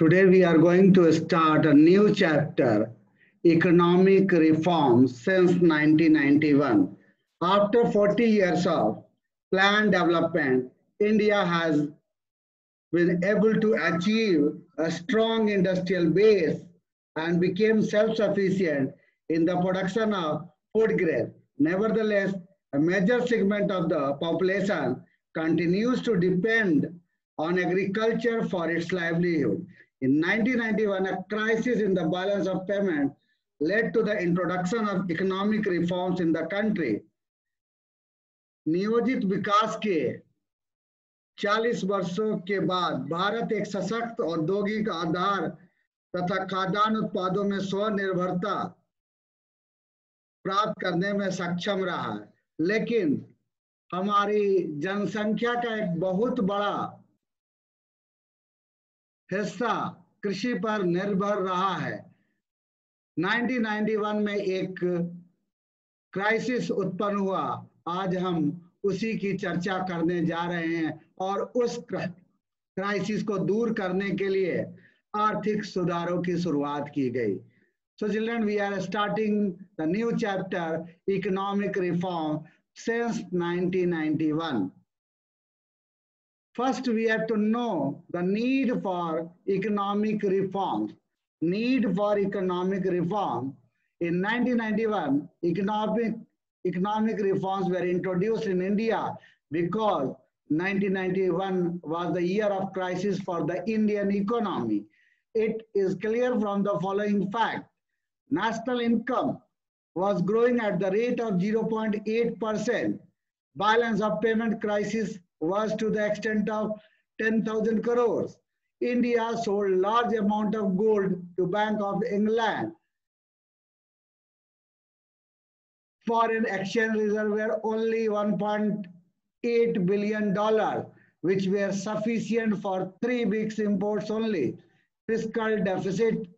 Today we are going to start a new chapter, Economic Reforms since 1991. After 40 years of planned development, India has been able to achieve a strong industrial base and became self-sufficient in the production of food grain. Nevertheless, a major segment of the population continues to depend on agriculture for its livelihood. In 1991, a crisis in the balance of payment led to the introduction of economic reforms in the country. नियोजित विकास के 40 वर्षों के बाद भारत एक सशक्त औद्योगिक आधार तथा खाद्यान्न उत्पादों में स्वनिर्भरता प्राप्त करने में सक्षम रहा है, लेकिन हमारी जनसंख्या का एक बहुत बड़ा हिस्सा कृषि पर निर्भर रहा है। 1991 में एक क्राइसिस उत्पन्न हुआ। आज हम उसी की चर्चा करने जा रहे हैं और उस क्राइसिस को दूर करने के लिए आर्थिक सुधारों की शुरुआत की गई। So children, we are starting the new chapter, economic reform since 1991. First, we have to know the need for economic reforms. Need for economic reform. In 1991, economic reforms were introduced in India because 1991 was the year of crisis for the Indian economy. It is clear from the following fact. National income was growing at the rate of 0.8%. Balance of payment crisis was to the extent of 10,000 crores. India sold large amount of gold to Bank of England. Foreign exchange reserve were only $1.8 billion, which were sufficient for 3 weeks imports only. Fiscal deficit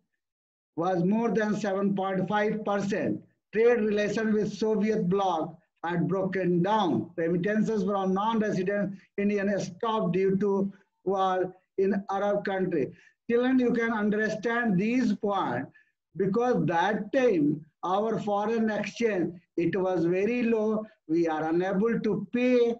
was more than 7.5%. Trade relations with Soviet bloc had broken down. Remittances from non-resident Indians stopped due to war in Arab country. Children, you can understand these points because that time our foreign exchange, it was very low. We are unable to pay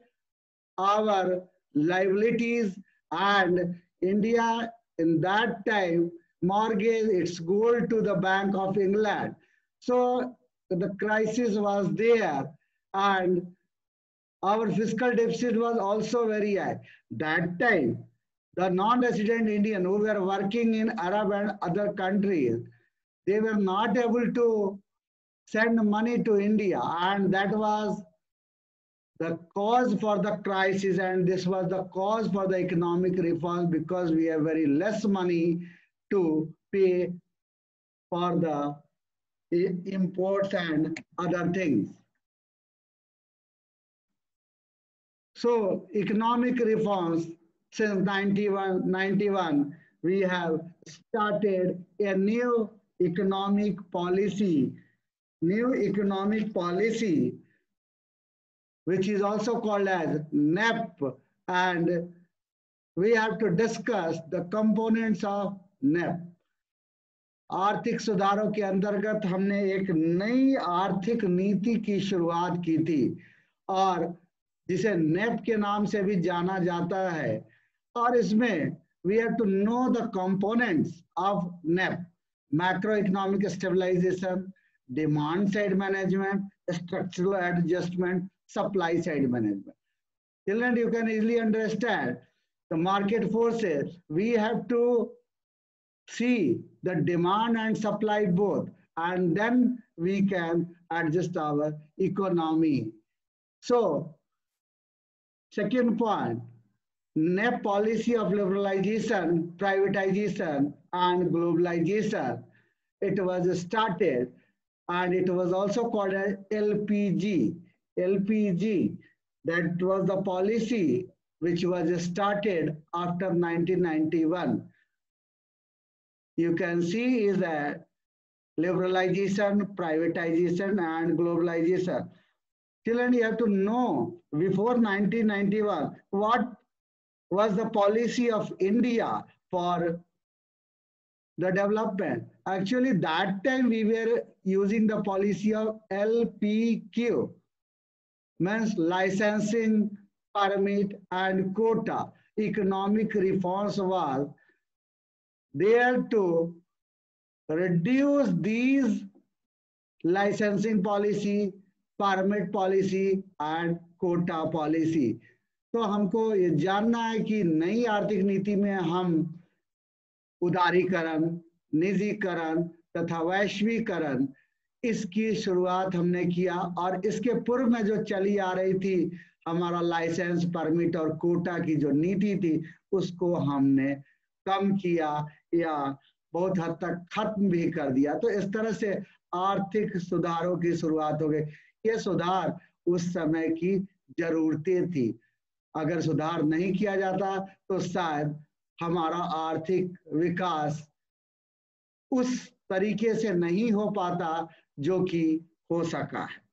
our liabilities, and India in that time mortgaged its gold to the Bank of England. So the crisis was there and our fiscal deficit was also very high. That time, the non-resident Indian who were working in Arab and other countries, they were not able to send money to India, and that was the cause for the crisis, and this was the cause for the economic reforms because we have very less money to pay for the imports and other things. So economic reforms since 1991, we have started a new economic policy, which is also called as NEP, and we have to discuss the components of NEP. आर्थिक सुधारों के अंतर्गत हमने एक नई आर्थिक नीति की शुरुआत की थी और जिसे नेप के नाम से भी जाना जाता है, और इसमें we have to know the components of NEP: macro economic stabilization, demand side management, structural adjustment, supply side management. Children, you can easily understand the market forces. We have to see the demand and supply both, and then we can adjust our economy. So, second point, NEP policy of liberalization, privatization, and globalization. It was started, and it was also called as LPG. LPG, that was the policy which was started after 1991. You can see is that liberalization, privatization, and globalization. Children, you have to know before 1991 what was the policy of India for the development. Actually, that time we were using the policy of LPQ, means licensing, permit, and quota. Economic reforms was there to reduce these licensing policy, permit policy, and quota policy. तो हमको ये जानना है कि नई आर्थिक नीति में हम उदारीकरण, निजीकरण तथा वैश्वीकरण इसकी शुरुआत हमने किया, और इसके पूर्व में जो चली आ रही थी हमारा लाइसेंस, परमिट और कोटा की जो नीति थी उसको हमने कम किया या बहुत हद तक खत्म भी कर दिया। तो इस तरह से आर्थिक सुधारों की शुरुआत हो गई। ये सुधार उस समय की जरूरतें थी। अगर सुधार नहीं किया जाता तो शायद हमारा आर्थिक विकास उस तरीके से नहीं हो पाता जो कि हो सका है।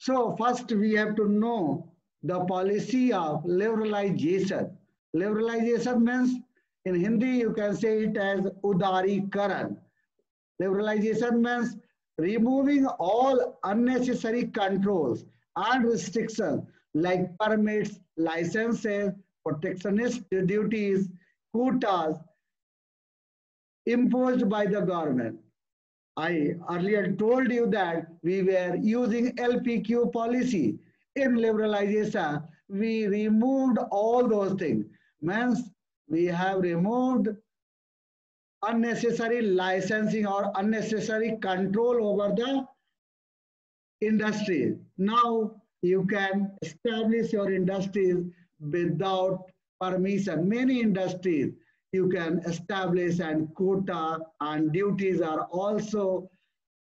So first we have to know the policy of liberalization. Liberalization means, in Hindi you can say it as udarikaran. Liberalization means removing all unnecessary controls and restrictions like permits, licenses, protectionist duties, quotas imposed by the government. I earlier told you that we were using LPQ policy. In liberalization, we removed all those things. Means we have removed unnecessary licensing or unnecessary control over the industry. Now you can establish your industries without permission. Many industries you can establish, and quota and duties are also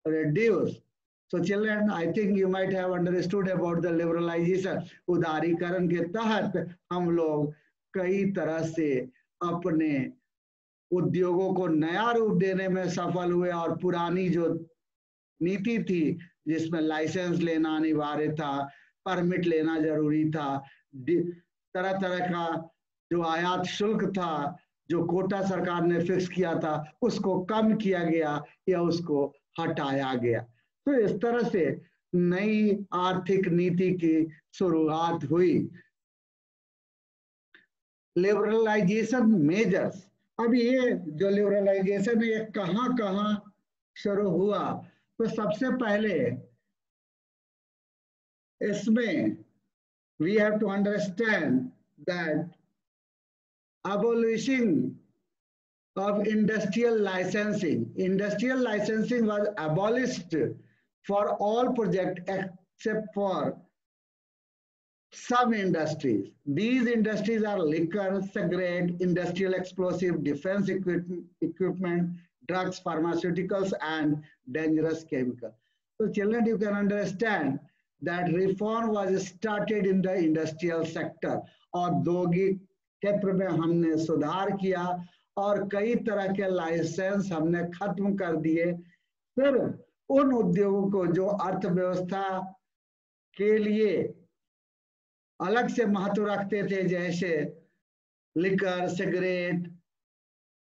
reduced. So children, I think you might have understood about the liberalization. उदारीकरण के तहत हम लोग कई तरह से अपने उद्योगों को नया रूप देने में सफल हुए, और पुरानी जो नीति थी जिसमें लाइसेंस लेना अनिवार्य था, परमिट लेना जरूरी था, तरह तरह का जो आयात शुल्क था, जो कोटा सरकार ने फिक्स किया था, उसको कम किया गया या उसको हटाया गया। तो इस तरह से नई आर्थिक नीति की शुरुआत हुई। लिबरलाइजेशन मेजर्स, अब ये जो लिबरलाइजेशन है ये कहां कहां शुरू हुआ? तो सबसे पहले इसमें we have to understand that abolishing of industrial licensing. Industrial licensing was abolished for all projects except for some industries. These industries are liquor, cigarette, industrial explosive, defense equipment, drugs, pharmaceuticals, and dangerous chemicals. So children, you can understand that reform was started in the industrial sector. औद्योगिक क्षेत्र में हमने सुधार किया और कई तरह के लाइसेंस हमने खत्म कर दिए। फिर उन उद्योगों को जो अर्थव्यवस्था के लिए अलग से महत्व रखते थे, जैसे liquor, cigarette,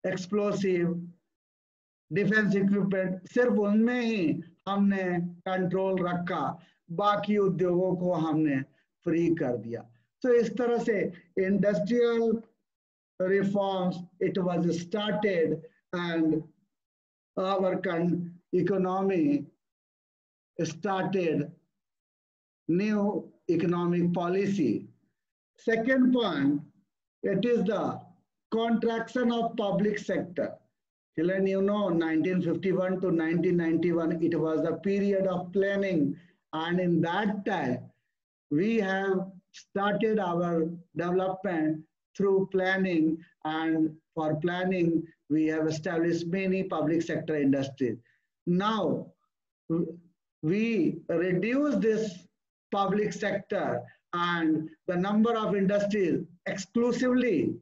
explosive, defence equipment, सिर्फ उनमें ही हमने कंट्रोल रखा, बाकी उद्योगों को हमने फ्री कर दिया। तो इस तरह से industrial reforms it was started, and our economy started new economic policy. Second point, it is the contraction of public sector. Children, you know, 1951 to 1991, it was a period of planning, and in that time, we have started our development through planning, and for planning, we have established many public sector industries. Now, we reduce this public sector, and the number of industries exclusively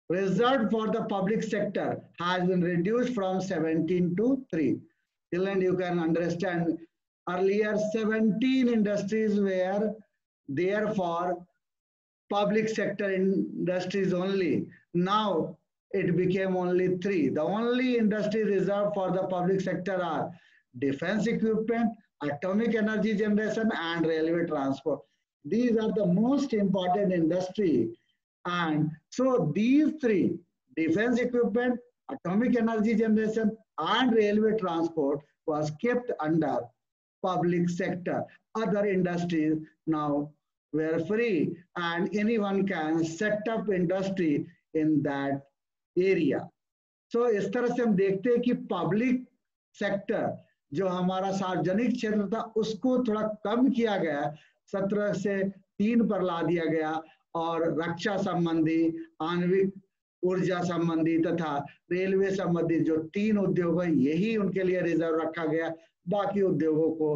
reserved for the public sector has been reduced from 17 to 3. Children, you can understand, earlier 17 industries were there for public sector industries only. Now it became only 3. The only industry reserved for the public sector are defense equipment, atomic energy generation, and railway transport. These are the most important industry. And so these 3, defense equipment, atomic energy generation, and railway transport, was kept under public sector. Other industries now were free, and anyone can set up industry in that area. So इस तरह से हम देखते हैं कि public sector जो हमारा सार्वजनिक क्षेत्र था उसको थोड़ा कम किया गया, 17 से 3 पर ला दिया गया, और रक्षा संबंधी, आणविक ऊर्जा संबंधी तथा रेलवे संबंधी जो 3 उद्योग हैं यही उनके लिए रिजर्व रखा गया, बाकी उद्योगों को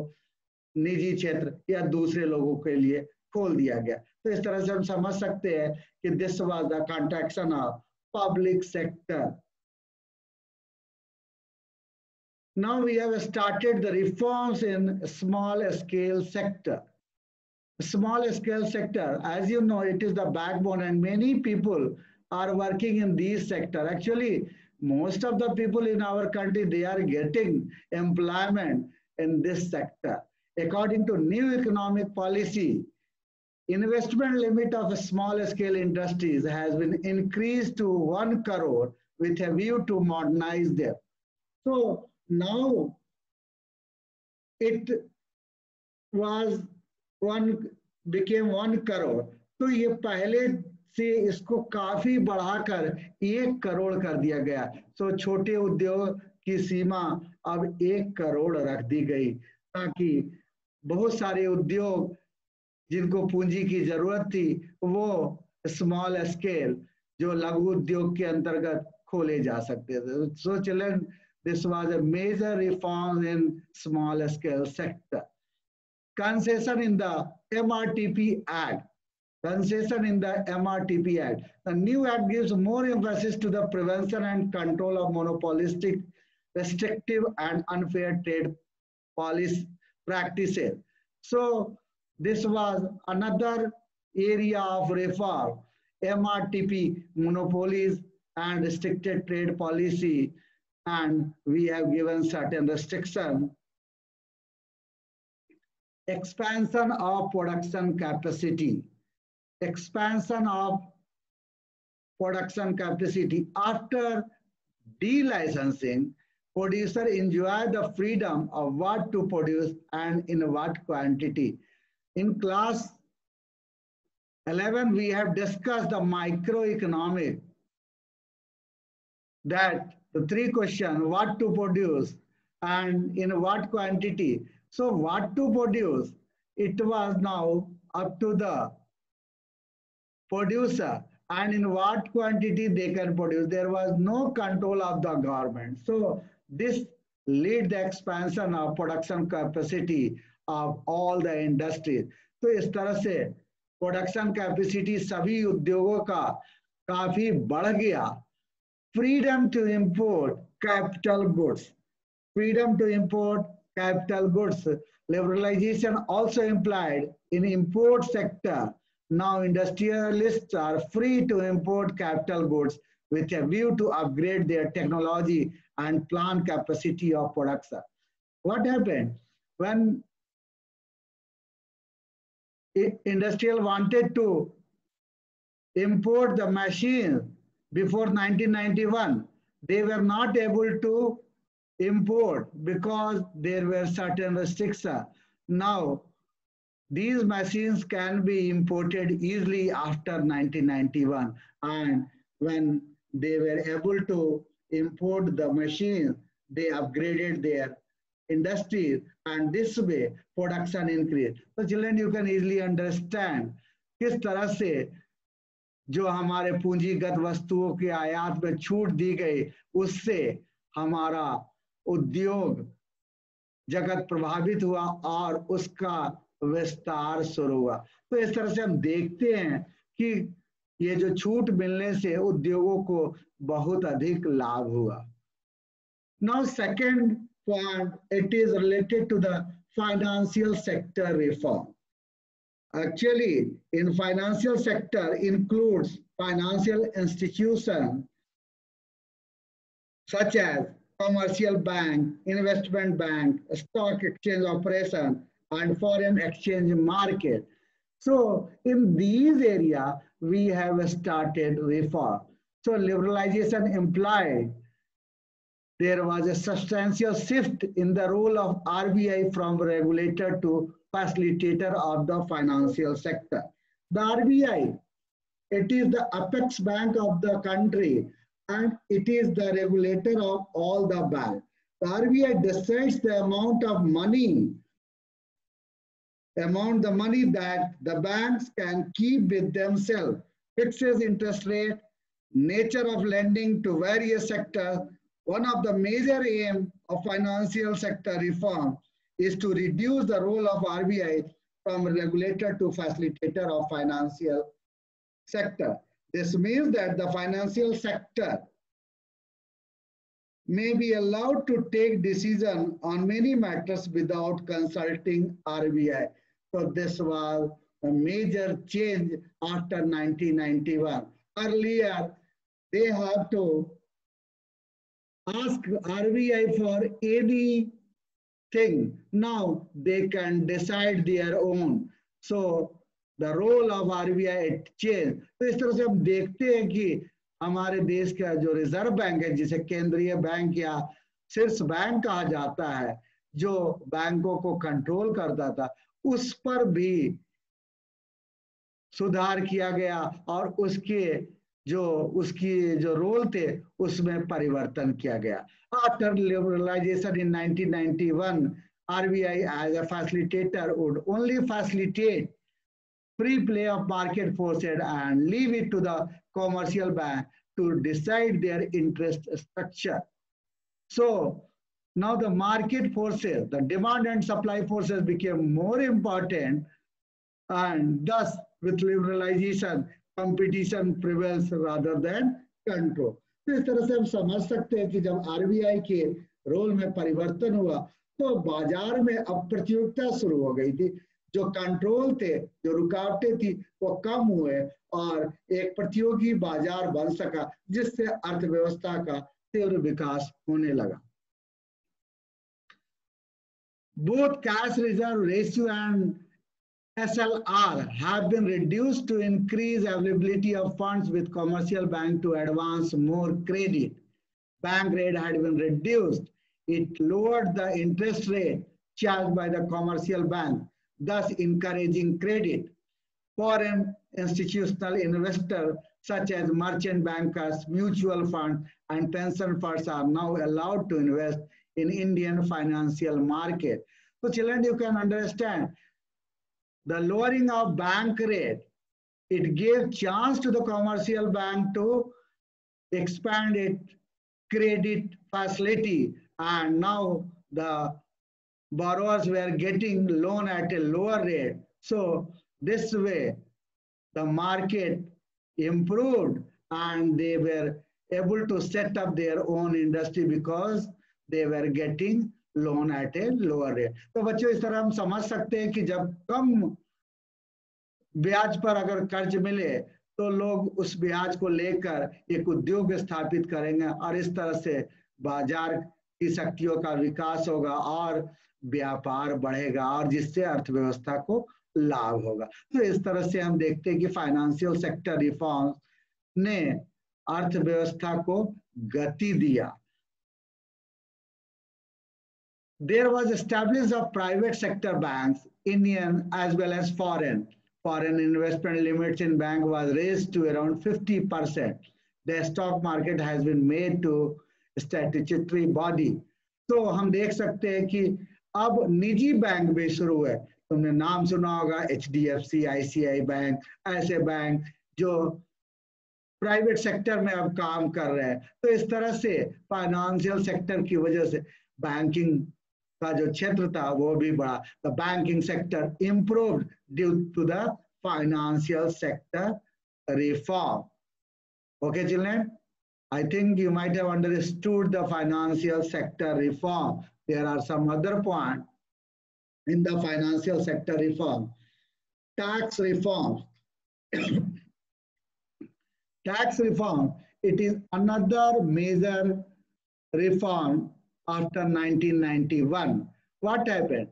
निजी क्षेत्र या दूसरे लोगों के लिए खोल दिया गया। तो इस तरह से हम समझ सकते हैं कि this was the contraction of public sector. Now we have started the reforms in small scale sector. Small scale sector, as you know, it is the backbone, and many people are working in these sector. Actually, most of the people in our country, they are getting employment in this sector. According to new economic policy, investment limit of small scale industries has been increased to 1 crore with a view to modernize them. So now it became 1 crore. तो ये पहले से इसको काफी बढ़ाकर 1 करोड़ कर दिया गया। सो छोटे उद्योग की सीमा अब 1 करोड़ रख दी गई, ताकि बहुत सारे उद्योग जिनको पूंजी की जरूरत थी वो स्मॉल स्केल जो लघु उद्योग के अंतर्गत खोले जा सकते थे। So children, this was a major reform in small scale sector. Concession in the MRTP Act. Concession in the MRTP Act. The new act gives more emphasis to the prevention and control of monopolistic, restrictive, and unfair trade policy practices. So this was another area of reform, MRTP, monopolies and restricted trade policy, and we have given certain restrictions. Expansion of production capacity. Expansion of production capacity. After delicensing, producer enjoy the freedom of what to produce and in what quantity. In class 11, we have discussed the microeconomic, that the 3 questions, what to produce and in what quantity. So what to produce, it was now up to the producer, and in what quantity they can produce. There was no control of the government. So this led the expansion of production capacity of all the industries. तो इस तरह से production capacity सभी उद्योगों का काफी बढ़ गया। Freedom to import capital goods. Freedom to import capital goods. Liberalization also implied in import sector. Now industrialists are free to import capital goods with a view to upgrade their technology and plant capacity of production. What happened when industrial wanted to import the machine before 1991? They were not able to import because there were certain restrictions. Now, these machines can be imported easily after 1991. And when they were able to import the machines, they upgraded their industries, and this way production increased. So children, you can easily understand किस तरह से जो हमारे पूंजीगत वस्तुओं के आयात में छूट दी गई, उससे हमारा उद्योग जगत प्रभावित हुआ और उसका विस्तार शुरू हुआ। तो इस तरह से हम देखते हैं कि ये जो छूट मिलने से उद्योगों को बहुत अधिक लाभ हुआ। Now second point, it is related to the financial sector reform. Actually, in financial sector includes financial institution such as commercial bank, investment bank, stock exchange operation, and foreign exchange market. So in these areas, we have started reform. So liberalization implied there was a substantial shift in the role of RBI from regulator to facilitator of the financial sector. The RBI, it is the apex bank of the country and it is the regulator of all the banks. The RBI decides the amount of money, the money that the banks can keep with themselves, fixes interest rate, nature of lending to various sectors. One of the major aims of financial sector reform is to reduce the role of RBI from regulator to facilitator of financial sector. This means that the financial sector may be allowed to take decision on many matters without consulting RBI. So this was a major change after 1991. Earlier, they have to ask RBI for anything. Now they can decide their own. So the role of RBI changed. तो इस तरह से हम देखते हैं कि हमारे देश का जो रिजर्व बैंक है, जिसे केंद्रीय बैंक या शीर्ष बैंक कहा जाता है, जो बैंकों को कंट्रोल करता था, उस पर भी सुधार किया गया और उसकी जो रोल थे उसमें परिवर्तन किया गया. After liberalization in 1991, RBI as a facilitator would only facilitate free play of market forces and leave it to the commercial bank to decide their interest structure. So now the market forces, the demand and supply forces became more important, and thus with liberalization, competition prevails rather than control. तो इस तरह से हम समझ सकते हैं कि जब आरबीआई के रोल में परिवर्तन हुआ तो बाजार में अब प्रतियोगिता शुरू हो गई थी. जो कंट्रोल थे, जो रुकावटें थी, वो कम हुए और एक प्रतियोगी बाजार बन सका, जिससे अर्थव्यवस्था का तीव्र विकास होने लगा. Both cash reserve ratio and SLR have been reduced to increase availability of funds with commercial bank to advance more credit. Bank rate had been reduced. It lowered the interest rate charged by the commercial bank, thus encouraging credit. Foreign institutional investors such as merchant bankers, mutual funds, and pension funds are now allowed to invest in Indian financial market. So children, you can understand the lowering of bank rate, it gave chance to the commercial bank to expand its credit facility, and now the borrowers were getting loan at a lower rate. So this way, the market improved and they were able to set up their own industry because they were getting loan eight a lower rate. तो बच्चों इस तरह हम समझ सकते हैं कि जब कम ब्याज पर अगर कर्ज मिले तो लोग उस ब्याज को लेकर एक उद्योग स्थापित करेंगे और इस तरह से बाजार की शक्तियों का विकास होगा और व्यापार बढ़ेगा और जिससे अर्थव्यवस्था को लाभ होगा. तो इस तरह से हम देखते हैं कि फाइनेंशियल सेक्टर रिफॉर्म ने अर्थव्यवस्था को गति दिया. There was established of private sector banks, Indian as well as foreign. Foreign investment limits in bank was raised to around 50%. The stock market has been made to statutory body. तो हम देख सकते हैं कि अब निजी बैंक भी शुरू है. तुमने नाम सुना होगा HDFC, ICICI बैंक, ऐसे बैंक जो प्राइवेट सेक्टर में अब काम कर रहे हैं. तो इस तरह से फाइनेंशियल सेक्टर की वजह से बैंकिंग का जो क्षेत्र था वो भी बढ़ा. The banking sector improved due to the financial sector reform. Okay, children, I think you might have understood the financial sector reform. There are some other points in the financial sector reform. Tax reform. Tax reform, it is another major reform after 1991. What happened?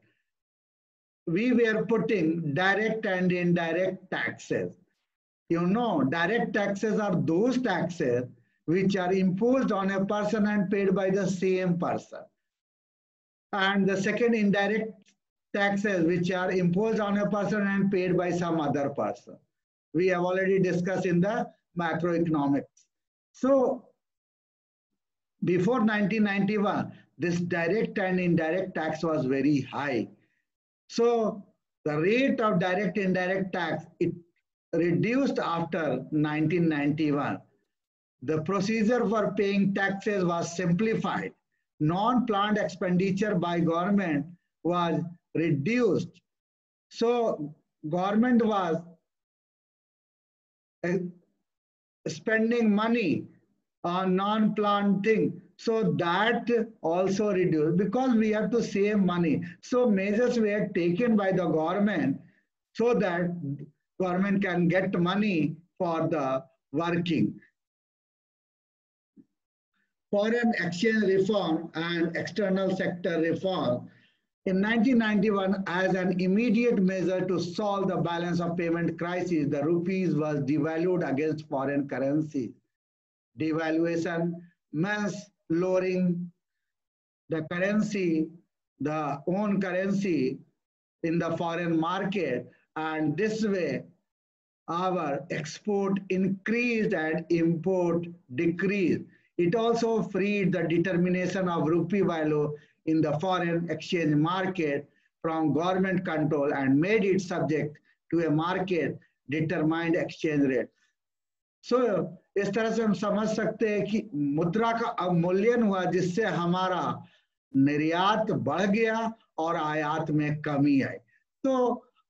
We were putting direct and indirect taxes. You know, direct taxes are those taxes which are imposed on a person and paid by the same person. And the second, indirect taxes which are imposed on a person and paid by some other person. We have already discussed in the macroeconomics. So before 1991, this direct and indirect tax was very high. So the rate of direct indirect tax, it reduced after 1991. The procedure for paying taxes was simplified. Non-planned expenditure by government was reduced. So government was spending money on non-planned thing. So that also reduced because we have to save money. So measures were taken by the government so that government can get money for the working. Foreign exchange reform and external sector reform. In 1991, as an immediate measure to solve the balance of payment crisis, the rupees was devalued against foreign currencies. Devaluation means lowering the currency, the own currency in the foreign market, and this way our export increased and import decreased. It also freed the determination of rupee value in the foreign exchange market from government control and made it subject to a market determined exchange rate. So इस तरह से हम समझ सकते हैं कि मुद्रा का अवमूल्यन हुआ जिससे हमारा निर्यात बढ़ गया और आयात में कमी आई। तो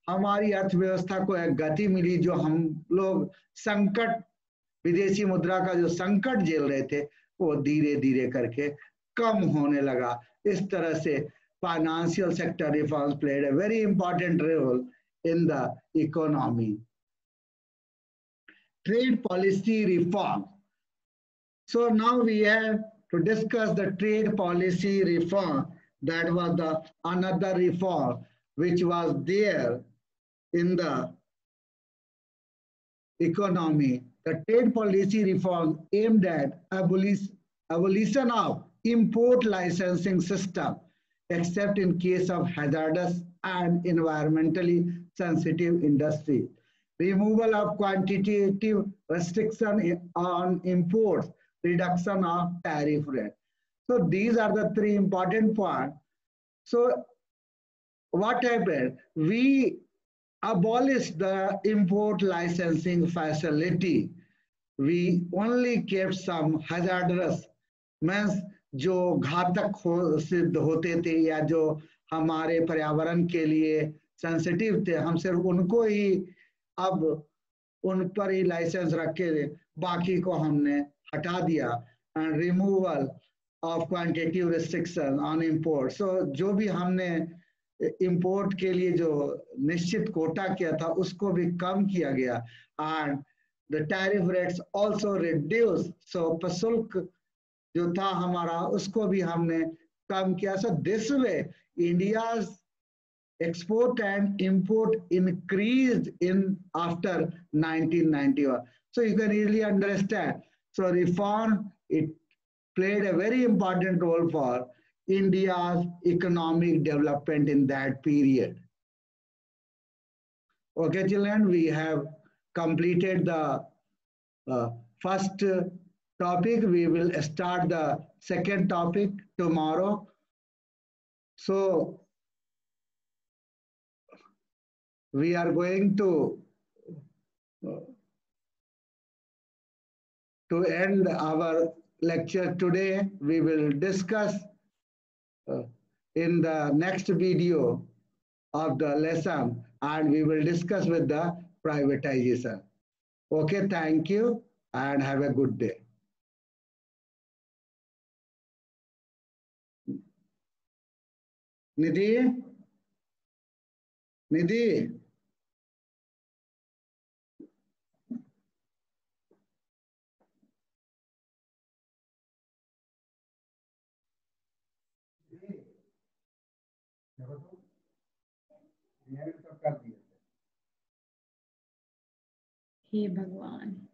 हमारी अर्थव्यवस्था को एक गति मिली, जो हम लोग संकट, विदेशी मुद्रा का जो संकट झेल रहे थे वो धीरे धीरे करके कम होने लगा। इस तरह से financial sector reforms played a very important role in the economy. Trade policy reform. So now we have to discuss the trade policy reform. That was the another reform which was there in the economy. The trade policy reform aimed at abolition of import licensing system, except in case of hazardous and environmentally sensitive industry. Removal of quantitative restriction on imports, reduction of tariff rate. So these are the three important points. So what happened? We abolished the import licensing facility. We only kept some hazardous, means जो घातक सिद्ध होते थे या जो हमारे पर्यावरण के लिए सेंसिटिव थे, हम सिर्फ उनको ही अब उन पर ही लाइसेंस रखे, बाकी को हमने हटा दिया। And removal of quantitative restriction on import. So जो भी हमने इंपोर्ट के लिए जो निश्चित कोटा किया था उसको भी कम किया गया। And the tariff rates also reduce. So प्रशुल्क जो था हमारा उसको भी हमने कम किया। So this way India's export and import increased in after 1991. So you can easily understand. So reform, it played a very important role for India's economic development in that period. Okay, children, we have completed the first topic. We will start the second topic tomorrow. So we are going to end our lecture today. We will discuss in the next video of the lesson, and we will discuss with the privatization. Okay, thank you and have a good day. Nidhi? Nidhi? हे भगवान।